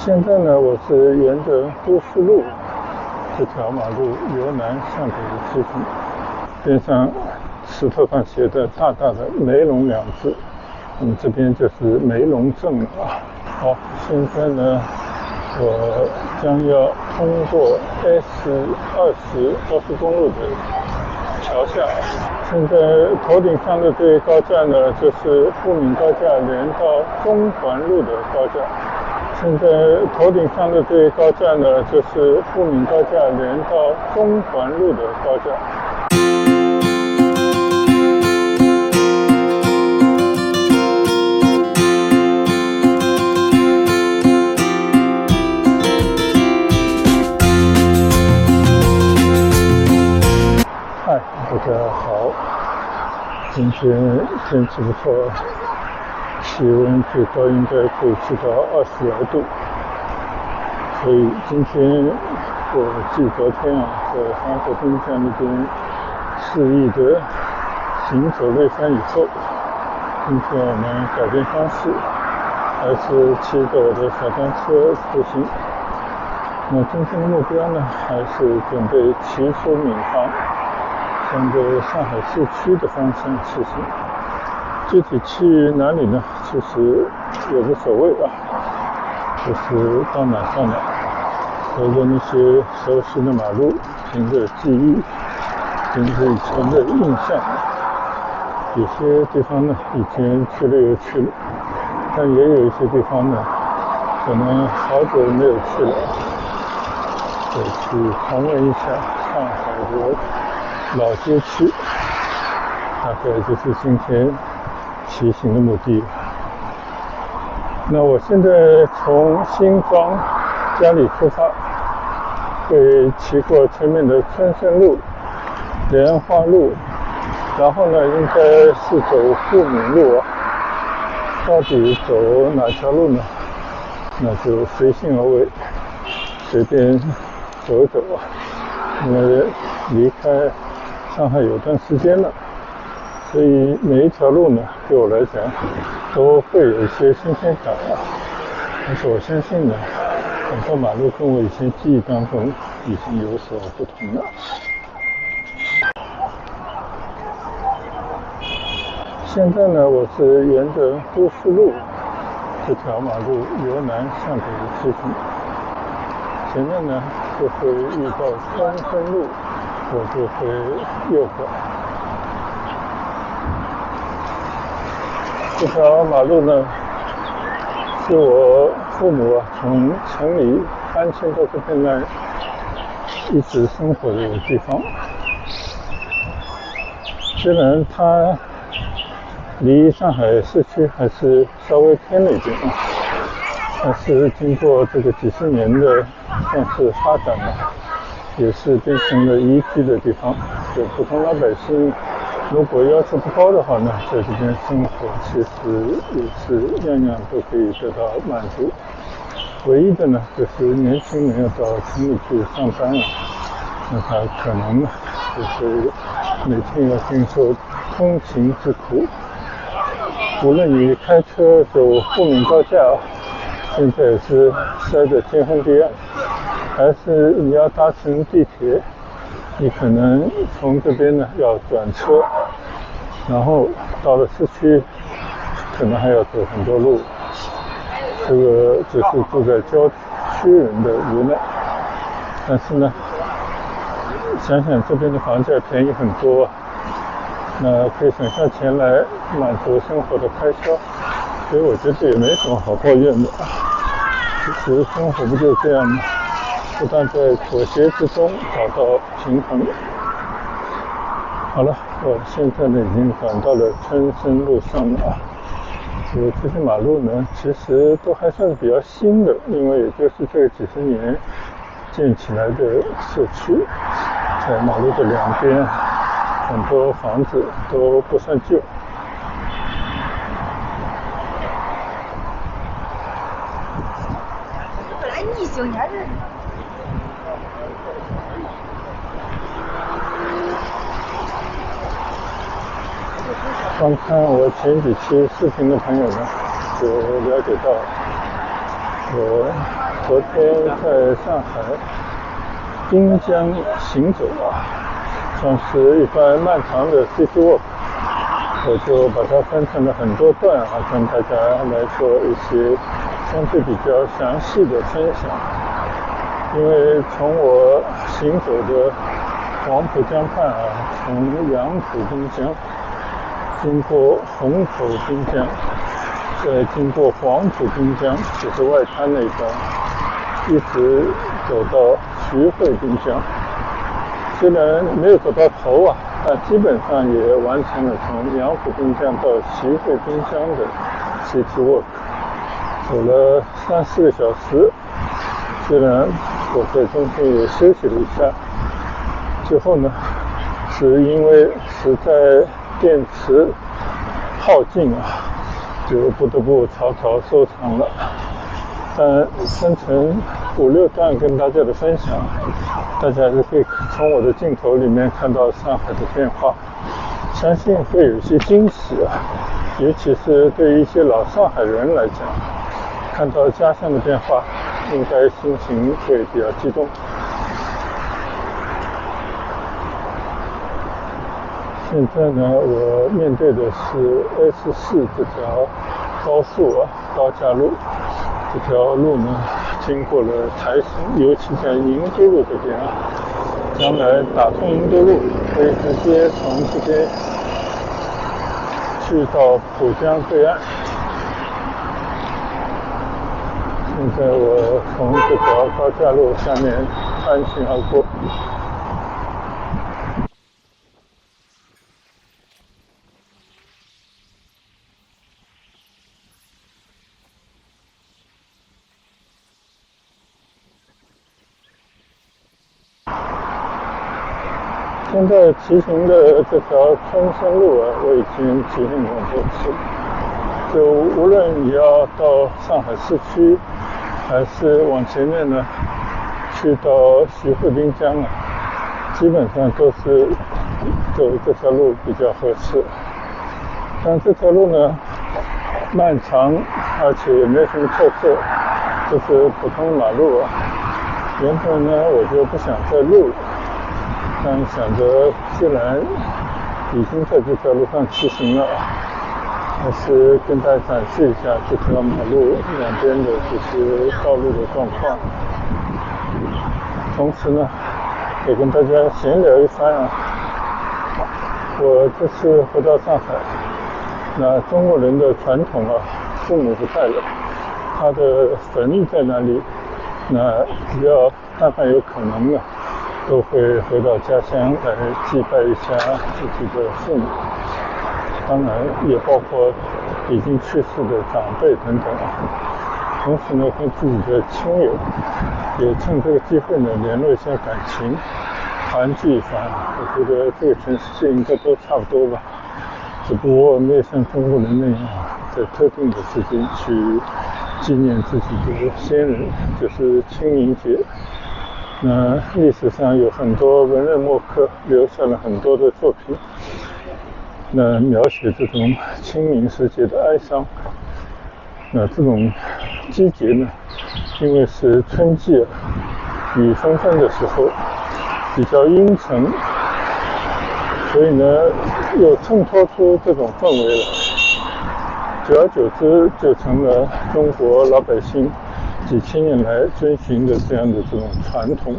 现在呢，我是沿着都市路这条马路由南向北直行，边上石头上写的大大的梅陇两字，我们这边就是梅陇镇了啊。好，现在呢，我将要通过 S20 高速公路的桥下。现在头顶上的这个高架呢，就是富民高架连到中环路的高架。现在头顶上的这个高架呢，就是富民高架连到中环路的高架。嗨，大家好，今天天气不错，气温最高应该可以去到20来度，所以今天我继昨天在黄河滨江那边肆意的行走了一番以后，今天我们改变方式，还是骑着我的小单车出行。那今天的目标呢，还是准备骑出闵行，向着上海市区的方向骑行。具体去哪里呢？其实也无所谓啊，就是到哪到哪，随着那些熟悉的马路，凭着记忆，凭着以前的印象。有些地方呢，以前去了又去了，但也有一些地方呢，可能好久没有去了，得去重温一下上海的老街区，大概就是今天骑行的目的。那我现在从新庄家里出发，会骑过前面的春生路、莲花路，然后呢，应该是走富民路啊。到底走哪条路呢？那就随性而为，随便走走啊。因为离开上海有段时间了，所以每一条路呢，对我来讲都会有一些新鲜感啊。但是我相信呢，很多马路跟我以前记忆当中已经有所不同了。现在呢，我是沿着都市路这条马路由南向北直行，前面呢就会遇到中分路，我就会右拐。这条马路呢，是我父母从城里搬迁到这边来一直生活的地方。虽然它离上海市区还是稍微偏了一点，但是经过这个几十年的算是发展了，也是变成了宜居的地方。就普通老百姓如果要求不高的话呢，在这边生活其实也是样样都可以得到满足。唯一的呢，就是年轻人要到城里去上班了，那他可能呢，就是每天要经受通勤之苦。无论你开车走富民高架，现在也是塞得天昏地暗，还是你要搭乘地铁，你可能从这边呢要转车，然后到了市区，可能还要走很多路。这个只是住在郊区人的无奈。但是呢，想想这边的房价便宜很多，那可以省下钱来满足生活的开销，所以我觉得也没什么好抱怨的。其实生活不就这样吗？不但在妥协之中找到平衡。好了，我现在呢已经赶到了春生路上了。这些马路呢，其实都还算是比较新的，因为也就是这几十年建起来的社区，在马路的两边很多房子都不算旧。本来你9年人。观看我前几期视频的朋友呢，就了解到，我昨天在上海滨江行走算是一段漫长的 city walk， 我就把它分成了很多段跟大家来做一些相对比较详细的分享。因为从我行走的黄浦江畔从杨浦滨江经过虹口滨江，再经过黄浦滨江，就是外滩那一段，一直走到徐汇滨江。虽然没有走到头但基本上也完成了从杨浦滨江到徐汇滨江的 city walk， 走了3-4个小时。虽然我在中间也休息了一下，最后呢，是因为实在电池耗尽就不得不草草收场了。但分成5-6段跟大家的分享，大家就可以从我的镜头里面看到上海的变化，相信会有一些惊喜尤其是对于一些老上海人来讲，看到家乡的变化，应该心情会比较激动。现在呢，我面对的是 S4 这条高速高架路。这条路呢，经过了台升，尤其在营都路这边将来打通营都路，可以直接从这边去到浦江对岸。现在我从这条高架路下面穿行而过。现在骑行的这条春生路我已经骑行过多次。就无论你要到上海市区，还是往前面呢，去到徐汇滨江基本上都是走这条路比较合适。但这条路呢，漫长，而且也没什么特色，就是普通马路原本呢，我就不想再录了。但想着既然已经在这条路上骑行了，还是跟大家展示一下这条马路两边的这些道路的状况。同时呢，也跟大家闲聊一番我这次回到上海，那中国人的传统父母不在了，他的坟在哪里？那只要但凡有可能都会回到家乡来祭拜一下自己的父母，当然也包括已经去世的长辈等等同时呢，跟自己的亲友也趁这个机会呢联络一下感情，团聚一番。我觉得这个全世界应该都差不多吧，只不过没有像中国人那样在特定的时间去纪念自己的先人，就是清明节。那历史上有很多文人墨客留下了很多的作品，那描写这种清明时节的哀伤。那这种季节呢，因为是春季雨纷纷的时候，比较阴沉，所以呢又衬托出这种氛围来。久而久之，就成了中国老百姓几千年来遵循的这样的这种传统。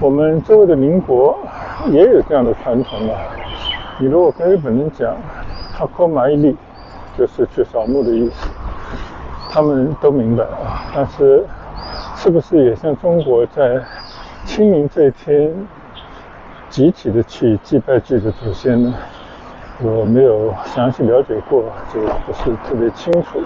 我们周围的邻国也有这样的传统你如果跟日本人讲哈扣马伊利，就是去扫墓的意思，他们都明白但是是不是也像中国在清明这一天集体的去祭拜自己的祖先呢？我没有详细了解过，就不是特别清楚。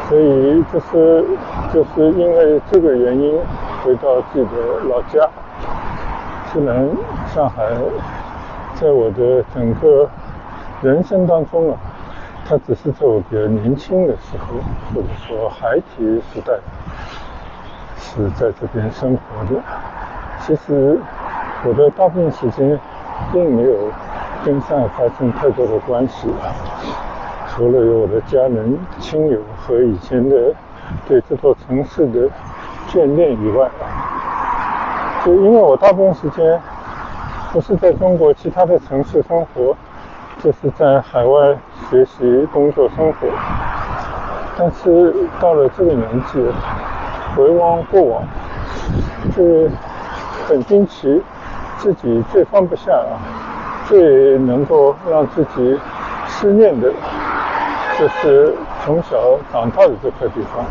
所以就是因为这个原因回到自己的老家。虽然上海在我的整个人生当中它只是在我比较年轻的时候，或者说孩提时代，是在这边生活的。其实我的大部分时间并没有跟上海发生太多的关系，除了有我的家人、亲友和以前的对这座城市的眷恋以外，就因为我大部分时间不是在中国其他的城市生活，就是在海外学习、工作、生活。但是到了这个年纪，回望过往，就很惊奇，自己最放不下最能够让自己思念的，就是从小长大的这块地方。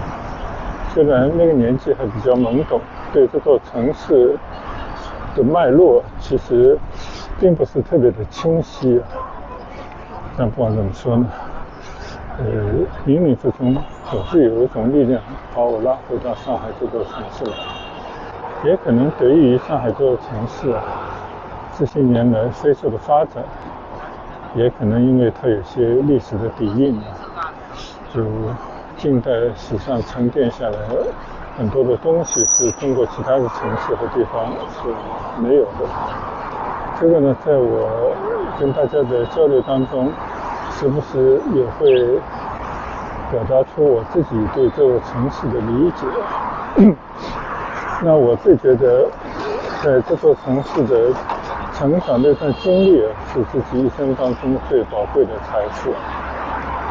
虽然那个年纪还比较懵懂，对这座城市的脉络其实并不是特别的清晰但不管怎么说呢，冥冥之中总是有一种力量把我拉回到上海这座城市来，也可能得益于上海这座城市这些年来飞速的发展，也可能因为它有些历史的底蕴就近代史上沉淀下来很多的东西是中国其他的城市和地方是没有的。这个呢，在我跟大家的交流当中，时不时也会表达出我自己对这个城市的理解。那我自己觉得，在这座城市的成长这段经历是自己一生当中最宝贵的财富。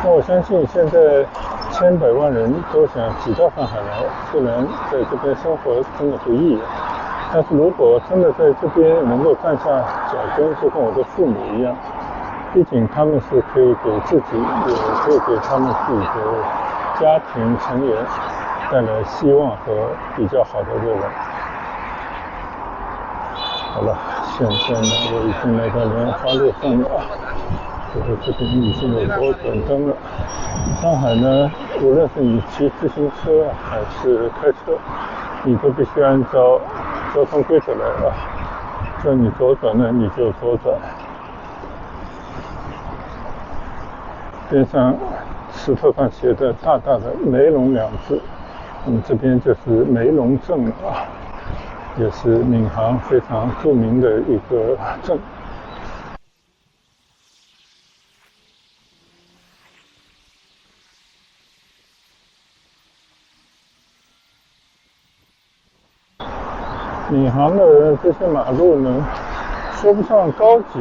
那我相信现在千百万人都想挤到上海来，虽然在这边生活真的不易，但是如果真的在这边能够站下脚跟，就跟我的父母一样，毕竟他们是可以给自己，也可以给他们自己的家庭成员带来希望和比较好的未来。好了，现在呢，我已经来到莲花路上了，这边已经有左转灯了。上海呢，无论是你骑自行车还是开车，你都必须按照交通规则来叫你左转呢，你就左转。边上石头上写的大大的梅龙2字，这边就是梅龙镇了也是闵行非常著名的一个镇。闵行的这些马路呢，说不上高级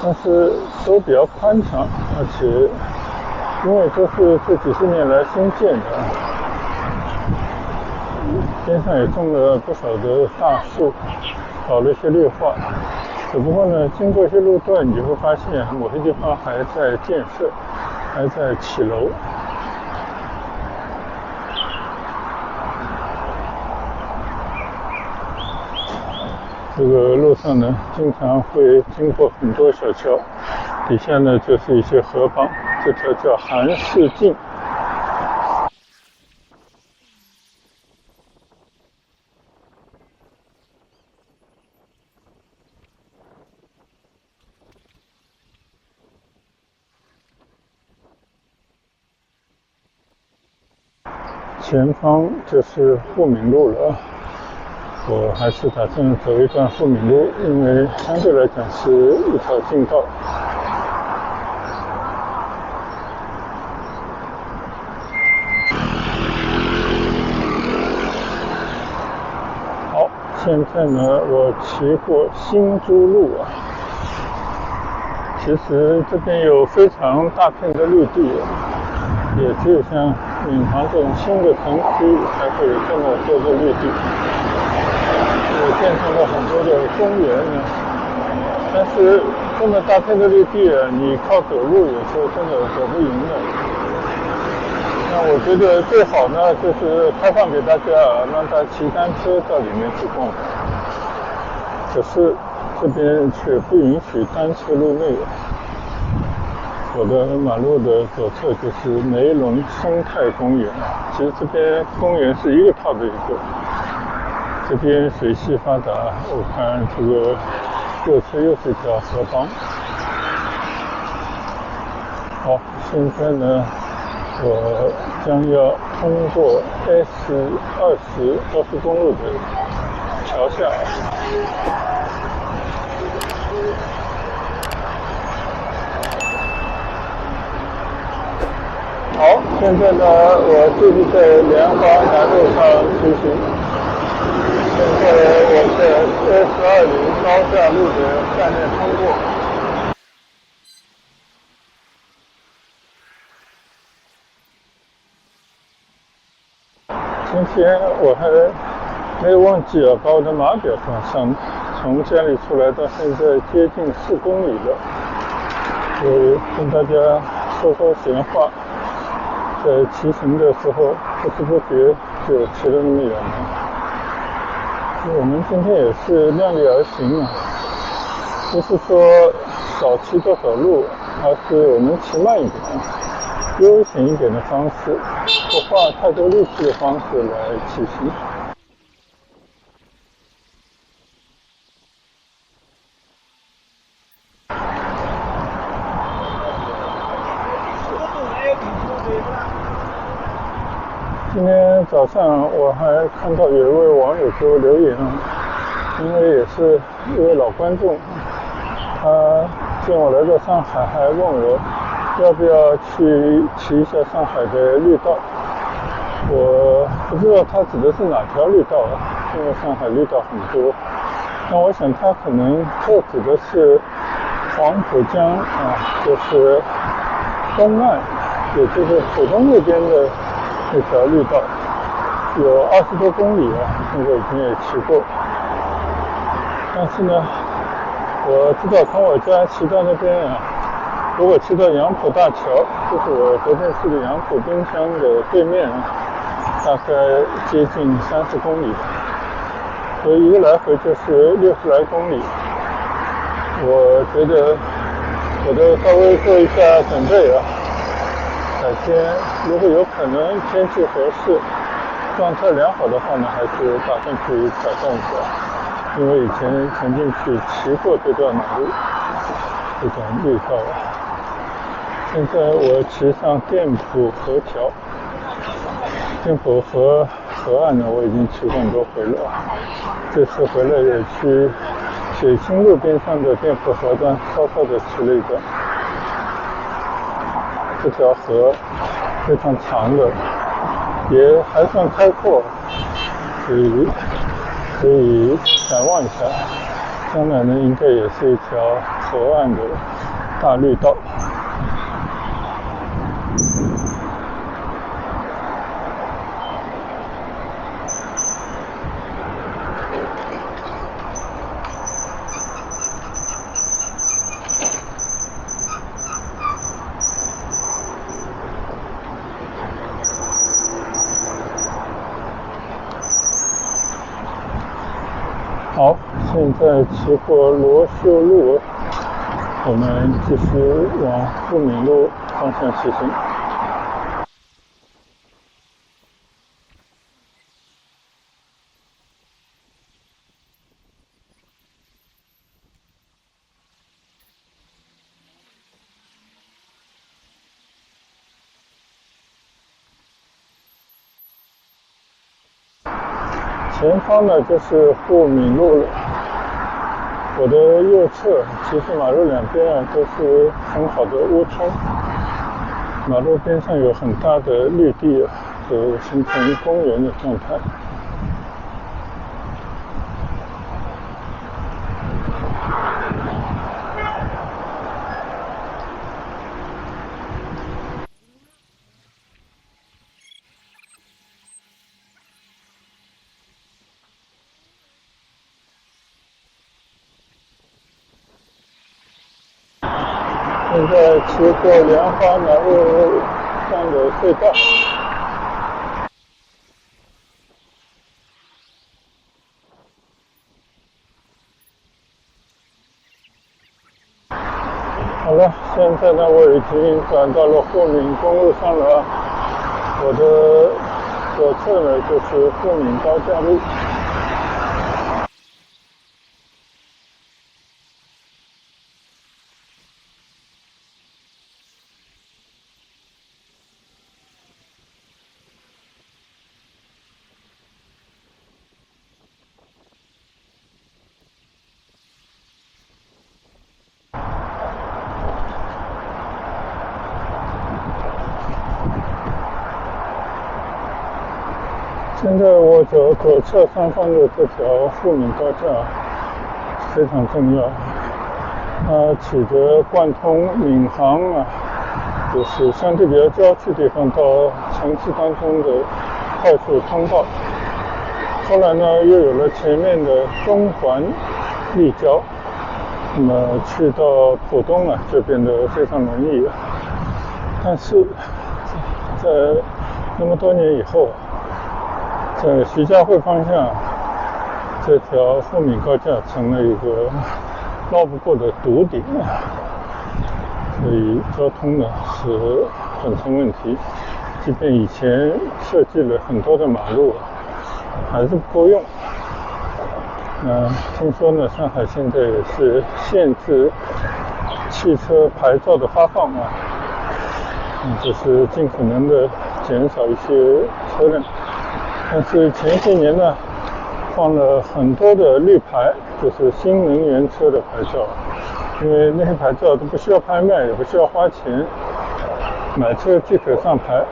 但是都比较宽敞，而且因为这是这几十年来新建的边上也种了不少的大树，搞了一些绿化。只不过呢，经过一些路段，你就会发现某些地方还在建设，还在起楼。这个路上呢，经常会经过很多小桥，底下呢就是一些河浜。这条叫韩市径。前方就是富民路了我还是打算走一段富民路，因为相对来讲是一条近道。好，现在呢，我骑过新珠路其实这边有非常大片的绿地也只有像闵行这种新的城区才会有这么多的绿地。也建成了很多的公园但是这么大片的绿地你靠走路有时候真的走不赢的。那我觉得最好呢，就是开放给大家让大家骑单车到里面去逛。可是这边却不允许单车入内。我的马路的左侧就是梅龙生态公园，其实这边公园是一个套的一个。这边水系发达，我看这个右侧又是一条河浜。好，现在呢，我将要通过 S20高速公路的桥下。好，现在呢，我继续在莲花南路上出行。现在我在S20高架路的下面通过。今天我还没有忘记把我的码表放上，从家里出来到现在接近4公里了。跟大家说说闲话，在骑行的时候不知不觉就骑了那么远了。我们今天也是量力而行啊，不是说少骑多少路，而是我们骑慢一点，悠闲一点的方式，不花太多力气的方式来骑行。今天早上我还看到有一位网友给我留言，因为也是一位老观众，他见我来到上海，还问我要不要去骑一下上海的绿道。我不知道他指的是哪条绿道，因为上海绿道很多。那我想他可能特指的是黄浦江就是东岸，也就是浦东那边的那条绿道，有20多公里现在已经也骑过。但是呢，我知道从我家骑到那边如果骑到杨浦大桥，就是我昨天去的杨浦滨江的对面，大概接近30公里，所以一个来回就是60来公里。我觉得我都稍微做一下准备改天如果有可能天气合适，状态良好的话呢，还是打算去挑战一下，因为以前曾经去骑过这段马路，这种绿道。现在我骑上店浦河桥，店浦河岸呢，我已经骑过很多回了，这次回来也去水清路边上的店浦河端稍稍的骑了一段。这条河非常长的，也还算开阔，所以可以展望一下，将来呢应该也是一条河岸的大绿道。好，现在骑过罗秀路，我们继续往富民路方向骑行。前方呢就是富民路了，我的右侧其实马路两边都是很好的窝冲，马路边上有很大的绿地都形成公园的状态。现在骑过莲花南路上的隧道。好了，现在呢我已经转到了富民公路上了，我的左侧呢就是富民高架路。现在我左侧上方的这条沪闵高架非常重要，它起着贯通闵行就是相对比较郊区地方到城市当中的快速通道。后来呢，又有了前面的中环立交，那么去到浦东就变得非常容易了。但是在那么多年以后，在徐家汇方向，这条沪闵高架成了一个绕不过的堵点，所以交通是很成问题。即便以前设计了很多的马路，还是不够用。听说上海现在也是限制汽车牌照的发放就是尽可能的减少一些车辆。但是前些年放了很多的绿牌，就是新能源车的牌照，因为那些牌照都不需要拍卖，也不需要花钱，买车即可上牌。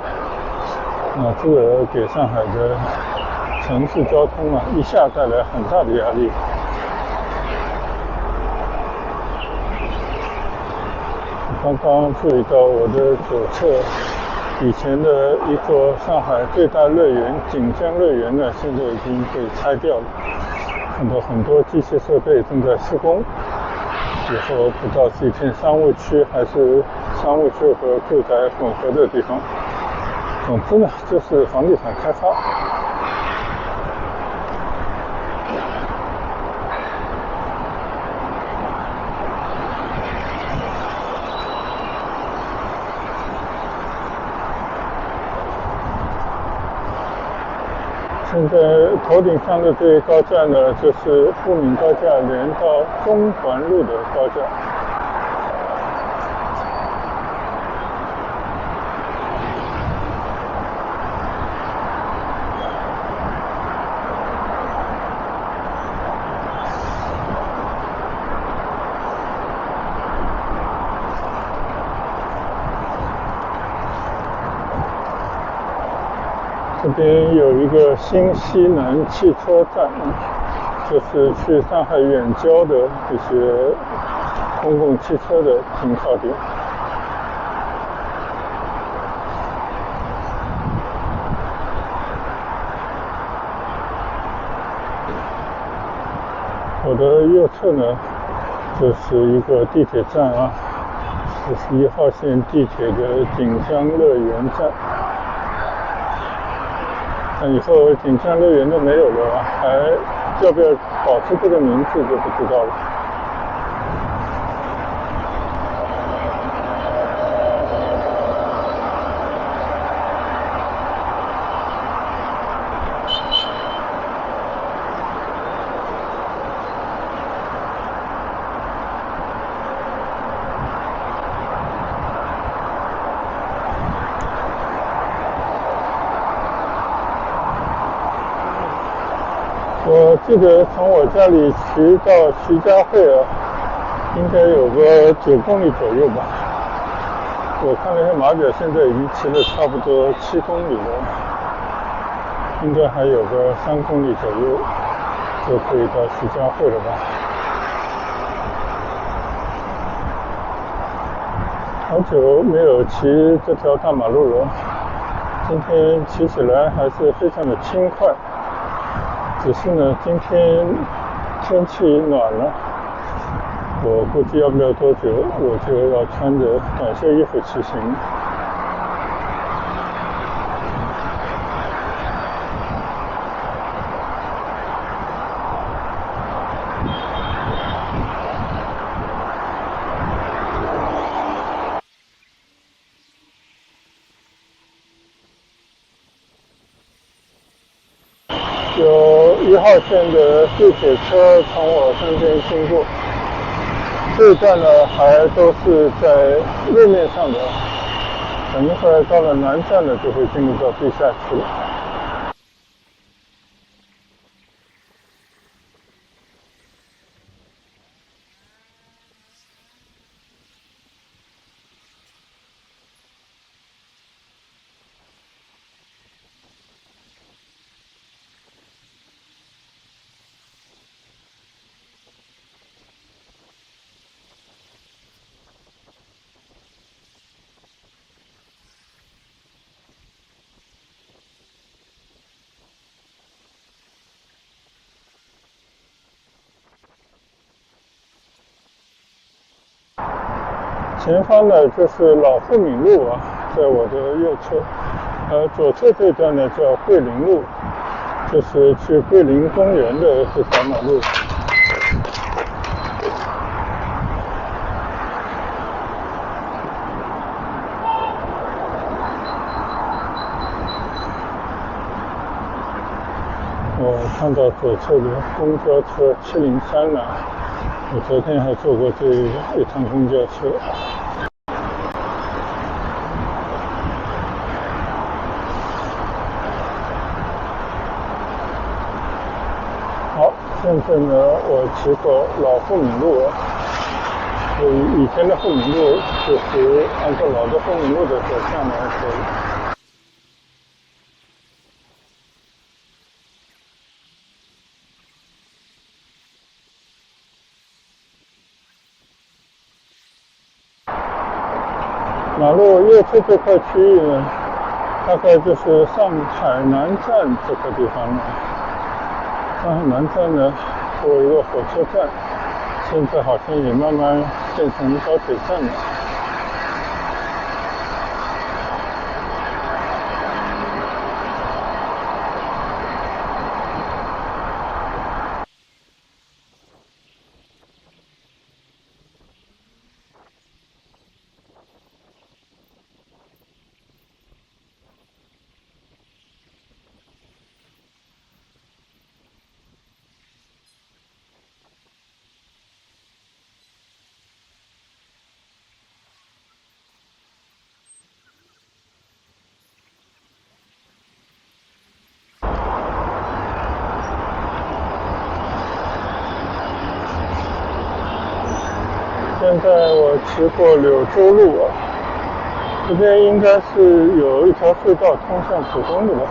这个给上海的城市交通一下带来很大的压力。刚刚注意到我的左侧，以前的一座上海最大乐园锦江乐园现在已经被拆掉了，看到很多机械设备正在施工，以后不知道是一片商务区还是商务区和住宅混合的地方。总之就是房地产开发。现在头顶上的这个高架就是沪闵高架连到中环路的高架。这边有一个新西南汽车站，就是去上海远郊的这些公共汽车的停靠点。我的右侧就是一个地铁站这是1号线地铁的锦江乐园站。但以后锦江乐园都没有了，还要不要保持这个名字就不知道了。我记得从我家里骑到徐家汇应该有个9公里左右吧。我看了一下码表，现在已经骑了差不多7公里了，应该还有个3公里左右就可以到徐家汇了吧。好久没有骑这条大马路了，今天骑起来还是非常的轻快。只是今天天气暖了，我估计要不了多久我就要穿着短袖衣服骑行。有1号线的地铁车从我身边经过，这一段还都是在路面上的，等一会儿到了南站就会进入到地下区。前方呢就是老富民路啊，在我的右侧，左侧这段呢叫桂林路，就是去桂林公园的这条马路。我看到左侧的公交车703了，我昨天还坐过这一趟公交车。好，现在呢，我骑过老富民路，以前的富民路就是按照老的富民路的走向来走。马路右侧这块区域呢，大概就是上海南站这个地方了。上海南站呢，作为一个火车站，现在好像也慢慢变成高铁站了。现在我骑过柳州路啊，这边应该是有一条隧道通向浦东的吧。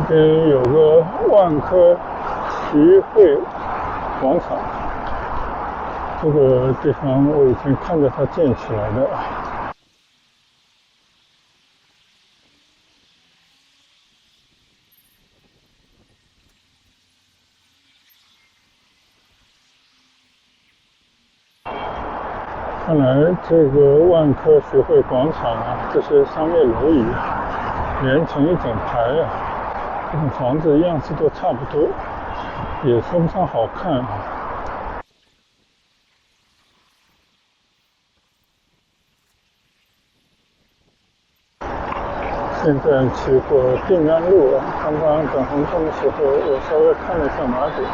这边有个万科体育会广场，这个地方我以前看着它建起来的。看来这个万科学会广场啊，这些商业楼宇连成一整排啊，这种房子样式都差不多，也说不上好看啊。现在骑过定安路啊，刚刚等红灯的时候，我稍微看了一下码表，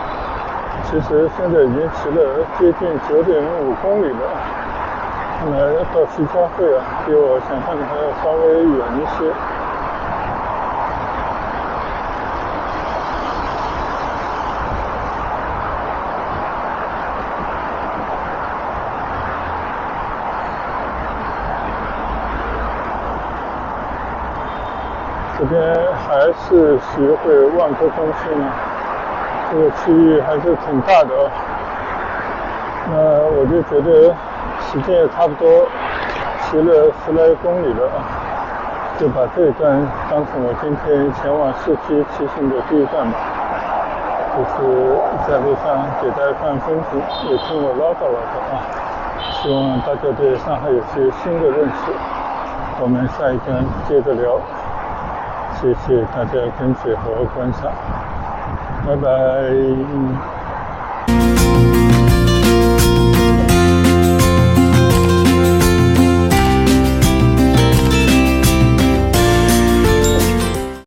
其实现在已经骑了接近9.5公里了。看来到徐家汇啊，比我想象的还要稍微远一些。这边还是学会万科中心啊，这个区域还是挺大的哦。那我就觉得时间也差不多，骑了10来公里了，就把这一段当成我今天前往市区骑行的第一站吧。就是在路上给大家看风景，也听我唠叨啊，希望大家对上海有些新的认识。我们下一站接着聊，谢谢大家跟随和观赏，拜拜。